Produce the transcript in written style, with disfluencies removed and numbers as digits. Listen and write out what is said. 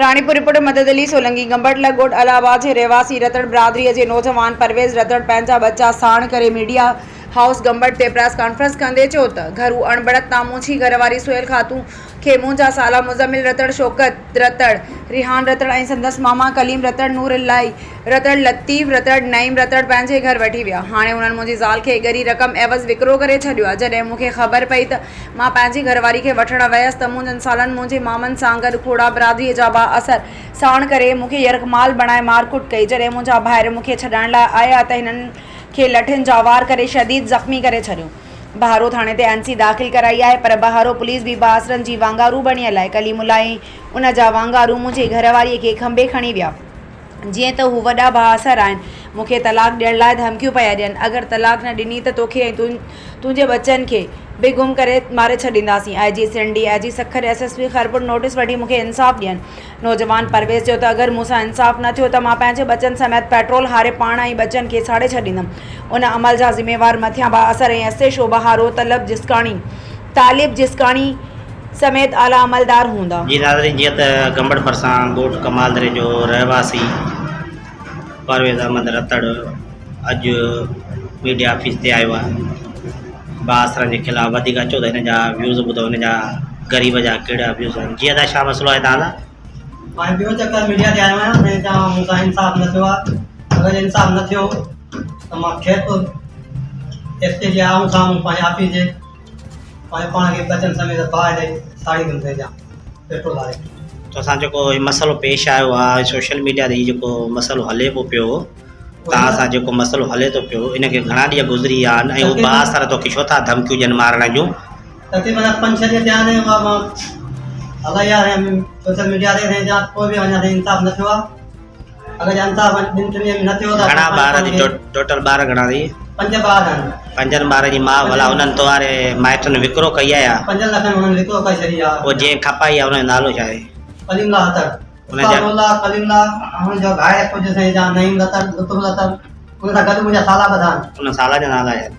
Ranipur reporter मदद अली सोलंकी गंबटला ॻोठ अलाहाबाद जे रहवासी रतड़ बिरादरीअ जे नौजवान परवेज़ रतड़ पंहिंजा बच्चा साण करे मीडिया हाउस गंबट ते प्रेस कॉन्फ्रेंस कंदे चयो त घरू अणबड़त नामूछी घरवारी सुहेल खातून खे मुंहिंजा साला मुज़मिल रतड़ शौकत रतड़ रिहान रतड़ ऐं संदसि मामा कलीम रतड़ नूर इलाही रतड़ लतीफ़ रतड़ नईम रतड़ पंहिंजे घर वठी विया। हाणे उन्हनि मुंहिंजी ज़ाल खे ॻरी रक़म एवज़ विकिरो करे छॾियो आहे। जॾहिं मूंखे ख़बर पई त मां पंहिंजी घरवारी खे वठणु वियसि त मुंहिंजनि सालनि मुंहिंजे मामनि सां गॾु खोड़ा बिरादरीअ जा असर साण करे मूंखे यरकमाल बणाए मारकुट कई। जॾहिं मुंहिंजा भाइर मूंखे छॾाइण लाइ आया त हिननि खे लठियुनि जा वार करे शदीद ज़ख़्मी करे छॾियो। बहारो थाणे ते एनसी दाख़िल कराई आहे, पर बहारो पुलिस बि बासरनि जी वांगारू बणियल आहे। कलीमुल्ला ऐं उन जा वांगारू मुंहिंजी घरवारीअ खे खंबे खणी विया जीअं त हू वॾा बासर आहिनि। मूंखे तलाक ॾियण लाइ धमकियूं पिया ॾियनि। अगरि तलाक न ॾिनी त तोखे ऐं तुंहिंजे बच्चनि खे बि गुम करे मारे छॾींदासीं। IG सिंडी IG Sukkur SSP Kharpur notice वठी मूंखे इंसाफ़ ॾियनि। नौजवान परवेज़ चयो त अगरि मूंसां इंसाफ़ न थियो त मां पंहिंजे बच्चनि समेत पेट्रोल हारे पाण ऐं बच्चनि खे साड़े छॾींदमि। उन अमल जा ज़िम्मेवार मथियां बासर ऐं एसे शो बहारो तालिब जिसकाणी समेत आला अमलदार हूंदा। जी नाज़रीन, जीअं त गंबड़ भरिसां ॻोठ कमालदरे जो रहवासी परवेज़ अहमद रतड़ अॼु मीडिया ऑफिस ते आयो आहे। बासरनि जे ख़िलाफ़ वधीक अचो त हिन जा व्यूज़ ॿुधो, हिन जा ग़रीब जा कहिड़ा व्यूज़ आहिनि। जीअं त छा मसइलो आहे तव्हां मां ॿियो चकर मीडिया ते आयो आहियां। ऐं तव्हां मूंसां इंसाफ़ न थियो आहे। अगरि इंसाफ़ न थियो त मां खेत ST जे आऊं साम्हूं पंहिंजे ऑफिस जे पंहिंजे पाण खे बचनि समेत बाहि ॾेई साड़ी कंदे जा पेट्रोल हारे। त असां जेको मसइलो पेश आयो आहे सोशल मीडिया ते जेको मसइलो हले पियो तव्हां सां जेको मसइलो हले थो पियो, इनखे घणा ॾींहं गुज़री विया आहिनि ऐं उहे बासर तोखे छो था धमकियूं ॾियनि मारण जूं? तक़रीबन 5-6 ॾींहं थिया आहिनि। मां अलाए यार सोशल मीडिया ते जा कोई बि अञा ताईं इंसाफ़ न थियो आहे। अगरि इंसाफ़ 2-3 ॾींहं में न थियो त घणा ॿार टोटल ॿार घणा अथई? 5 ॿार आहिनि। 5 ॿार जी माउ भला उन्हनि तोहारे माइटनि विकिरो कई आहे? 5 लख में उन्हनि विकिरो करे छॾी आहे। पोइ जंहिं खपाई आहे उनजो नालो छा आहे? कलीमुल्ला रतड़। कलीमुल्ला हुनजो भाइर कुझु जा नईम रतड़ लुत्फ़ रतड़, उन सां गॾु मुंहिंजा साला ॿ आहिनि। उन साला जा नाला आहिनि?